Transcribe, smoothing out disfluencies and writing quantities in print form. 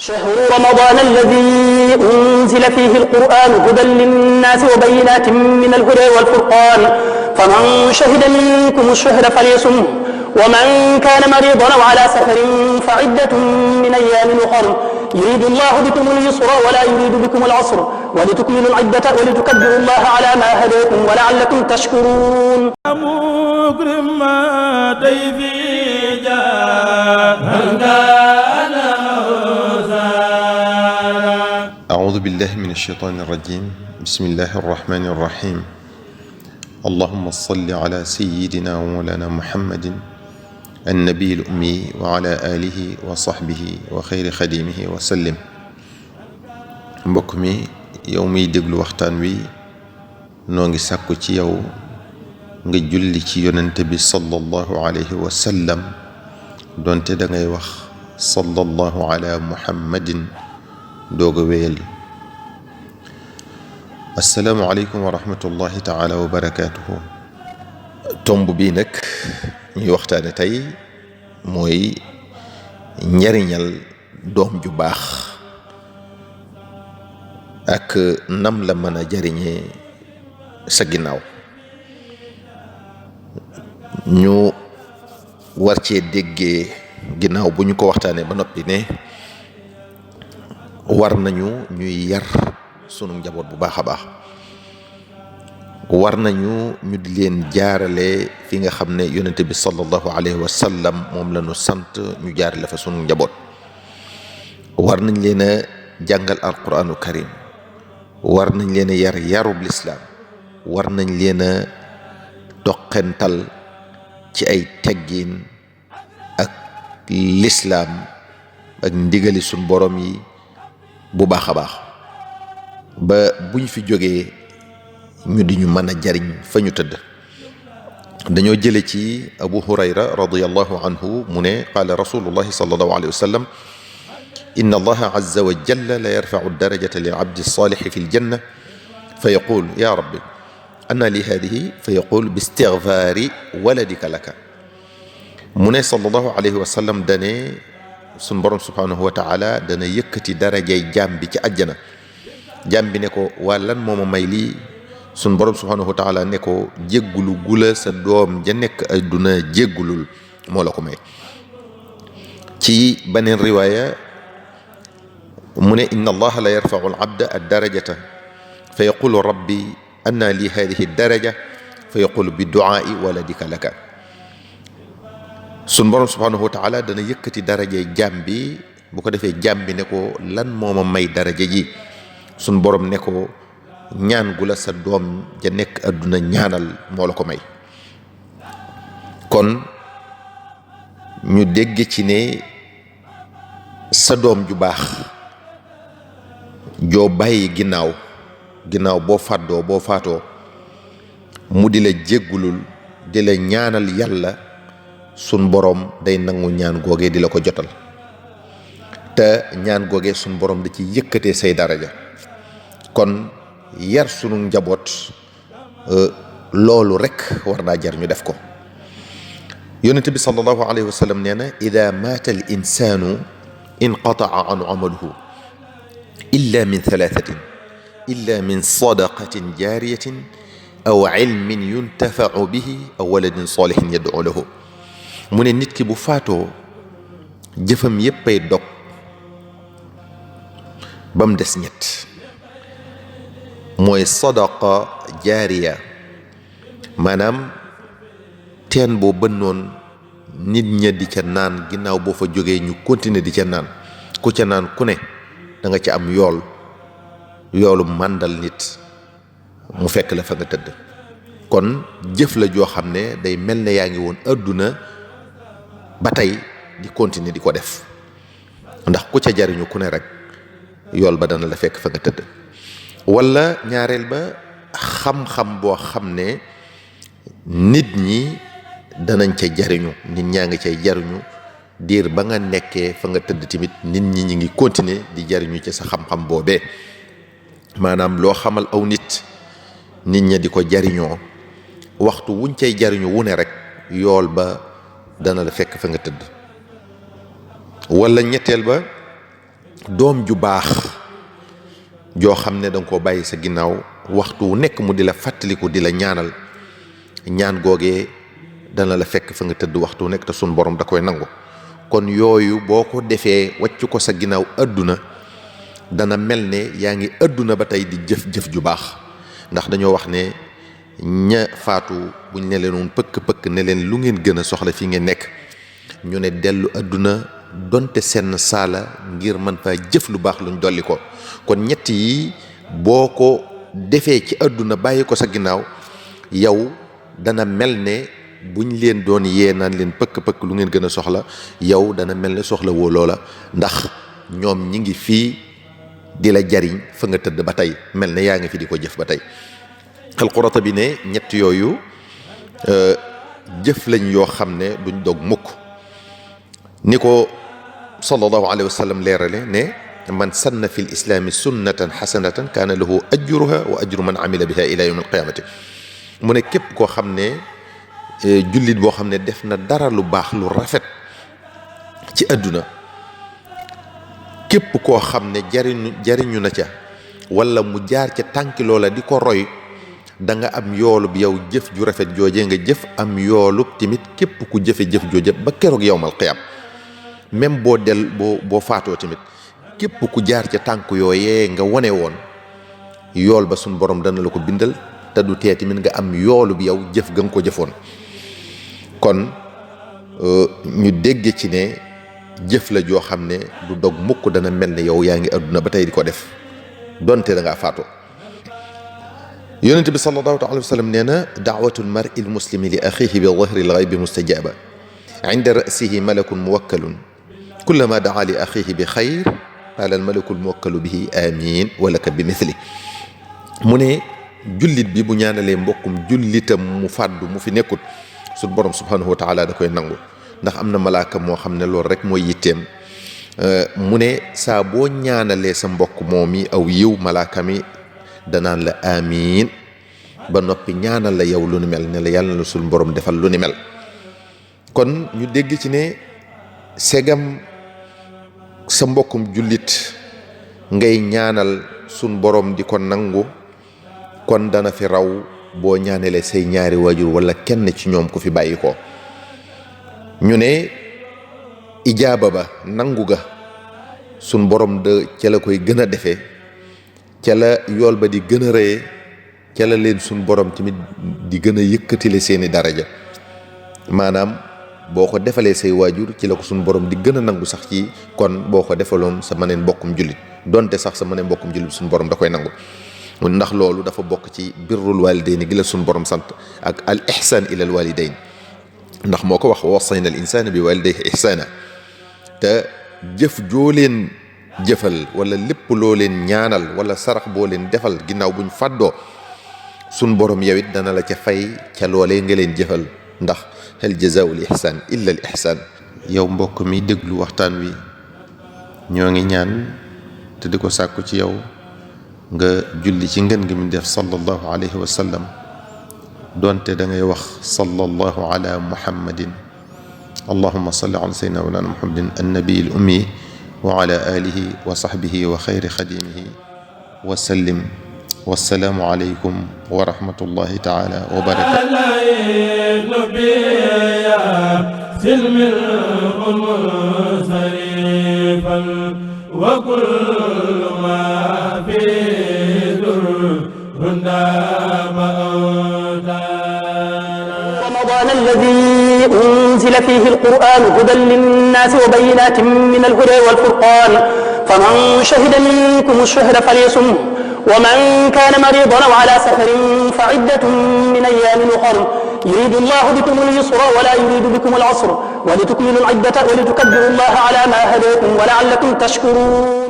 شهر رمضان الذي أنزل فيه القرآن هدى للناس وبينات من الهدى والفرقان فمن شهد منكم الشهر فليصمه ومن كان مريضا أو على سفر فعدة من أيام أخر يريد الله بكم اليسر ولا يريد بكم العسر ولتكملوا العدة ولتكبروا الله على ما هداكم ولعلكم تشكرون. أعوذ بالله من الشيطان الرجيم. بسم الله الرحمن الرحيم. اللهم صل على سيدنا ومولانا محمد النبي الأمي وعلى آله وصحبه وخير خديمه وسلم. mbokk mi yow miy déglu waxtaan wi noo ngi sàkku ci yow nga julli ci yonente bi sallallahu alayhi wa sallam donte da ngay wax sallallahu ala muhammadin doog a wéyal. assalaamu aleykum wa rahmatullahi taala wa barakaatuhu. tomb bii nag ñuy waxtaane tey mooy njariñal doom ju baax ak nam la mën a jariñee sa ginnaaw. ñu war cee déggee ginnaaw bu ñu ko waxtaanee ba noppi ne war nañu ñuy yar sunu njaboot bu baax a baax. war nañu ñu di leen jaarale fi nga xam ne yonente bi sallallahu alayhi wa sallam moom la ñu sant ñu jaarale fa sunu njaboot. war nañ leen a jàngal alquranu karim, war nañ leen a yar yarub lislaam, war nañ leen a toqental ci ay teggin ak lislaam ak ndigali suñ borom yi bu baax a baax ba buñ fi jógee ñu di ñu mën a jariñ fa ñu tëdd. dañoo jële ci abu hurayra radiyallahu anhu mu ne qaala rasulullahi sallallahu alayhi wa sallam inna allaha azza wa jalla la yarfa'u ad-darajata lil abdi as-salih fi al-janna fa yaqul ya rabbi anna li hadihi fa yaqul bi istighfari waladika laka. mu ne sallallahu alayhi wa sallam dane sun borom subhanahu wa ta'ala dana yëkkati darajay jaam bi ci àjjana. jaam bi ne ko waa lan moo ma may lii? sun borom subhanahu wa ta'ala ne ko jéggulu gula sa doom ja nekk adduna jéggulul moo la ko may. ci beneen riwaaya mu ne inna allaha la yarfa'u al-abda ad-darajata fa yaqulu rabbi anna li hadihi ad-daraja fa yaqulu bi du'a'i waladika laka. sun borom subhanahu wa ta'ala dana yëkkati darajay jaam bi, bu ko defee jaam bi ne ko lan moo ma may daraja ji? sun borom ne ko ñaan gu la sa doom ja nekk adduna ñaanal moo la ko may. kon ñu dégg ci ne sa doom ju baax joo bàyyi ginnaaw boo faatoo mu di la jéggulul di la ñaanal yàlla, sun borom day nangu ñaan googee di la ko jotal te ñaan googee sun borom da ci yëkkatee say daraja. kon yar sunu njaboot loolu rek war naa jar ñu def ko. yonente bi sallallahu alayhi wa sallam nee na ida maata al insanu inqata'a anhu amaluhu illa min thalathatin illa min sadaqatin jariyatin aw ilmin yuntafa'u bihi aw waladin salihin yad'u lahu. mu ne nit ki bu faatoo jëfam yéppay dog ba mu des ñett, mooy sadaqa jaariya, maanaam teen boo bënnoon nit ña di ca naan, ginnaaw boo fa jógee ñu continuer di ca naan, ku ca naan ku ne da nga ca am yoolu màndal nit mu fekk la fa nga tëdd. kon jëf la joo xam ne day mel ne yaa ngi woon adduna ba tey di continuer di ko def, ndax ku ca jariñu ku ne rek yool ba dana la fekk fa nga tëdd. wala ñaareel ba xam-xam boo xam ne nit ñi danañ ca jariñu, nit ñaa ngi cay jariñu diir ba nga nekkee fa nga tëdd tamit nit ñi ñi ngi continuer di jariñu ci sa xam-xam boobee. maanaam loo xamal aw nit ña di ko jariñoo, waxtu wuñ cay jariñu wu ne rek yool ba dana la fekk fa nga tëdd. wala ñetteel ba doom ju baax joo xam ne danga koo bàyyi sa ginnaaw waxtu wu nekk mu di la fàttaliku di la ñaanal ñaan googee dana la fekk fa nga tëdd waxtu wu nekk te sun borom da koy nangu. kon yooyu boo ko defee wàcc ko sa ginnaaw àdduna dana mel ne yaa ngi àdduna ba tey di jëf-jëf ju baax, ndax dañoo wax ne ña faatu buñ ne leen woon pëkk-pëkk ne leen lu ngeen gën a soxla fi ngeen nekk, ñu ne dellu àdduna donte seen saala ngir mën faa jëf lu baax luñ dolli ko. kon ñett yi boo ko defee ci àdduna bàyyi ko sa ginnaaw yow dana mel ne buñ leen doon yee naan leen pëkk-pëkk lu ngeen gën a soxla, yow dana mel ne soxla woo loola, ndax ñoom ñi ngi fii di la jariñ fa nga tëdd ba tey, mel ne yaa ngi fi di ko jëf ba tey. Al-Qurtubi ne ñett yooyu jëf lañ yoo xam ne duñ dog mukk, ni ko sallallahu alayhi wa sallam leerale ne man sanna fi l-islaami sunnatan xasanatan kaana lahu ajruha wa ajru man amila biha ila yawm al-qiyamati. mu ne képp koo xam ne jullit boo xam ne def na dara lu baax lu rafet ci àdduna, képp koo xam ne jariñu na ca wala mu jaar ca tànki loola di ko roy, da nga am yoolub yow jëf ju rafet jooje nga jëf, am yoolub tamit képp ku jëfe jëf jooje ba keroog yawmal qiyaam. même boo faatoo tamit képp ku jaar ca tànk yooyee nga wone woon, yool ba suñ borom dana la ko bindal, te du tee tamit nga am yoolub yow jëf ga nga ko jëfoon. kon ñu dégg ci ne jëf la joo xam ne du dog mukk, dana mel ne yow yaa ngi àdduna ba tey di ko def donte da ngaa faatoo. yonent bi sallallahu alayhi wa sallam nee na daawatul mar'i l-muslimi li axiihi bi dahri l-ghaybi mustajaaba inda ra'sihi malakun muwakkalun kullama daa li axiihi bi xayr qaala al-malaku l-muwakkalu bihi amiin wa laka bi mithli. mu ne jullit bi bu ñaanalee mbokkum jullitam mu fàddu mu fi nekkut, su borom subhanahu wa taala da koy nangu, ndax am na malaaka moo xam ne loolu rek mooy yitteem. mu ne saa boo ñaanalee sa mbokk moom yi aw yiw, malaaka mi danaan la amiin ba noppi ñaanal la yow lu ni mel, ne la yàlla na la sul borom defal lu ni mel. kon ñu dégg ci ne segam sa mbokkum jullit ngay ñaanal sun borom di ko nangu, kon dana fi raw boo ñaanalee say ñaari waajur wala kenn ci ñoom ku fi bàyyi ko. ñu ne ijaaba ba, nangu ga, sun borom de ca la koy gën a defee, ca la yool ba di gën a rëyee, ca la leen sun borom tamit di gën a yëkkatile seeni daraja. maanaam boo ko defalee say waajur ci la ko sun borom di gën a nangu sax ci kon boo ko defaloon sa mëneen mbokkum jullit, donte sax sa mëneen mbokkum jullit sun borom da koy nangu. ndax loolu dafa bokk ci birrul walidayni gi la sun borom sant, ak al ihsan ila al walidayn, ndax moo ko wax wassayna al insana bi walidayhi ihsana. te jëf joo leen jëfal wala lépp loo leen ñaanal wala sarax boo leen defal ginnaaw buñ fàddoo, sun borom yow it dana la ca fay ca loolee nga leen jëfal, ndax hal jazaa'ul ihsaan illa al ihsaan. yow mbokk mi déglu waxtaan wi, ñoo ngi ñaan te di ko sàkku ci yow nga julli ci ngën gi mu def sallallahu alayhi wa sallam, doonte da ngay wax sallallahu ala muhammadin, allahumma salli ala sayyidina wa lana muhammadin annabi al ummi wa ala alihi wa sahbihi wa xayri xadimihi wa sallim. wassalaamu aleykum wa rahmatullahi taala wa barakatuh. رمضان الذي أنزل فيه القرآن هدى للناس وبينات من الهدى والفرقان فمن شهد منكم الشهر فليصمه ومن كان مريضا أو على سفر فعدة من أيام أخر يريد الله بكم اليسر ولا يريد بكم العسر ولتكملوا العدة ولتكبروا الله على ما هداكم ولعلكم تشكرون.